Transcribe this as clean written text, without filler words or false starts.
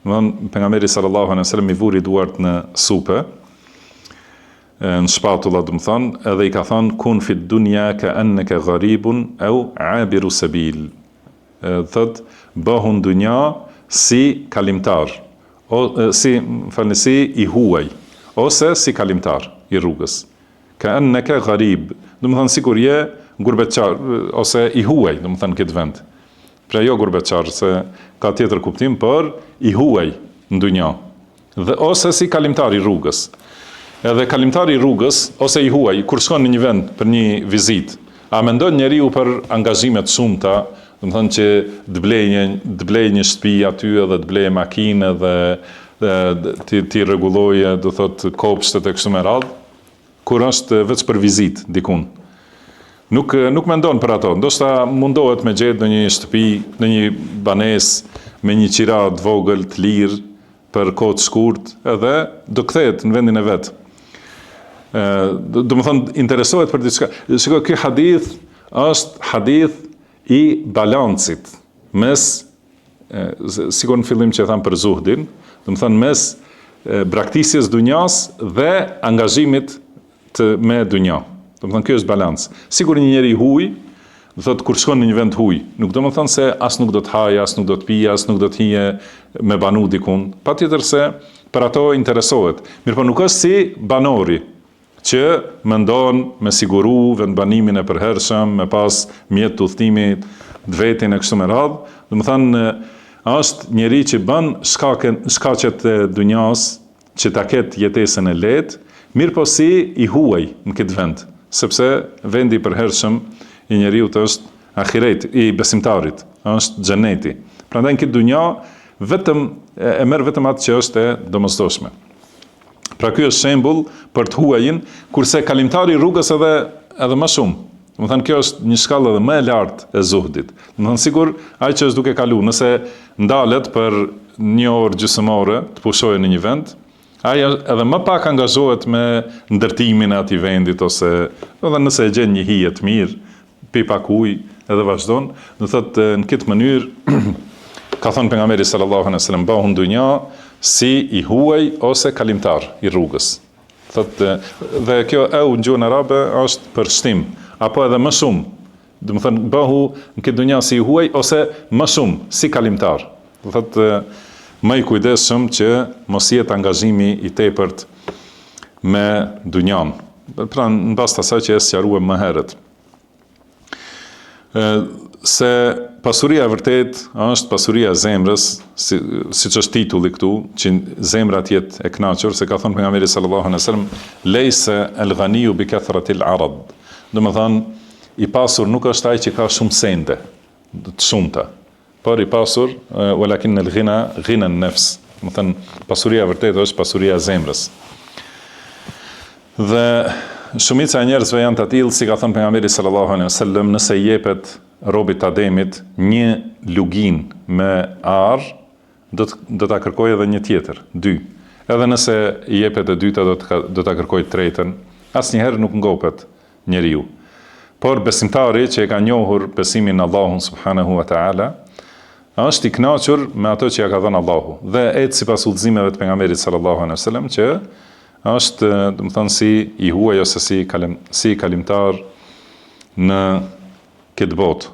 Pejgamberi sallallahu alaihi wasallam i vuri duart në supe, në shpatulla, edhe i ka thënë kun fi dunya ka annaka gharibun au abiru sabil. Thot bëhu në dunja si kalimtar, si i huaj, ose si kalimtar i rrugës. Ka annaka gharib, sikur je gurbetçar ose i huaj, këtë vend. Pra jo gurbetçar, se ka tjetër kuptim, për i huaj në dunja, dhe ose si kalimtar i rrugës. Edhe kalimtari i rrugës, ose i huaj, kur shkon në një vend për një vizit, a mendon njeriu për angazhimet shumëta, që të blej një shtëpi aty, edhe të blej makinë, dhe ti rregulloje, kopshtet e kështu me radhë, kur është veç për vizit dikun. Nuk mendon për ato, ndoshta mundohet me gjetë në një shtëpi, në një banesë, me një qira të vogël, të lirë, për kohë të shkurt, edhe do kthehet në vendin e vet. Interesohet për diçka. Shikoj, ky hadith është hadith i balancit mes, sikur në fillim që e tham për zuhdin, mes braktisjes dunjas dhe angazhimit me dunja. Kjo është balans. Sigur një njeri huj, kur shkon në një vend huj, nuk do më thënë se as nuk do të haje, as nuk do të pije, as nuk do të hije me banu dikun. Patjetër se për ato interesohet. Mirë po nuk është si banori, që mendon me siguru vendbanimin e përhershëm, me pas mjet të udhëtimit, vetin e kështu me radhë. Do më thënë, është njeri që bën shkaqet e dunjas, që ta ketë jetesën e lehtë, mirë po si i huaj në këtë vend. Sepse vendi i përhershëm i njeriut është ahiret, i besimtarit, është xheneti. Prandaj në këtë dunja e merr vetëm atë që është e domosdoshme. Pra ky është shembull për të huajin, kurse kalimtari i rrugës edhe më shumë. Do të thënë kjo është një shkallë edhe më e lartë e zuhdit. Do të thënë sigur ai që është duke kalu, nëse ndalet për një orë gjysmore të pushojë në një vend, ai edhe më pak angazhohet me ndërtimin e atij vendit, ose nëse e gjen një hije të mirë, pi pak ujë edhe vazhdon. Do thotë në këtë mënyrë ka thënë pejgamberi sallallahu alaihi wasallam, bëhu në dunja si i huaj ose kalimtar i rrugës. Thotë, dhe kjo në gjuhën arabe është për shtim, apo edhe më shumë. Do të thënë bëhu në këtë dunja si i huaj ose më shumë si kalimtar. Do thotë më i kujdesshëm që mos jetë angazhimi i tepërt me dunjan. Pra në bazë të asaj që e sqaruam më herët. Se pasuria e vërtet është pasuria e zemrës, siç është titulli këtu, që zemra të jetë e kënaqur, se ka thënë pejgamberi sallallahu alaihi wasallam, "Laysa al-ghaniyu bi kathrati al-arad." Do të thënë, i pasur nuk është ai që ka shumë sende, të shumta. Por i pasur, walakin al-ghina ghina an-nafs. Do të thënë, pasuria e vërtetë është pasuria e zemrës. Dhe shumica e njerëzve janë të tillë, si ka thënë pejgamberi sallallahu alaihi wasallam, nëse i jepet robit të Ademit një lugin me arë, do ta kërkojë edhe një tjetër, 2. Edhe nëse i jepet e dyta, do ta kërkojë tretën. Asnjëherë nuk ngopet njeriu. Por besimtari që e ka njohur besimin në Allahun subhanahu wa taala, është i kënaqur me ato që ja ka dhënë Allahu, dhe ecë sipas udhëzimeve të pejgamberit sallallahu alaihi wasallam, që është, do të thënë, si i huaj ose si kalimtar në këtë botë.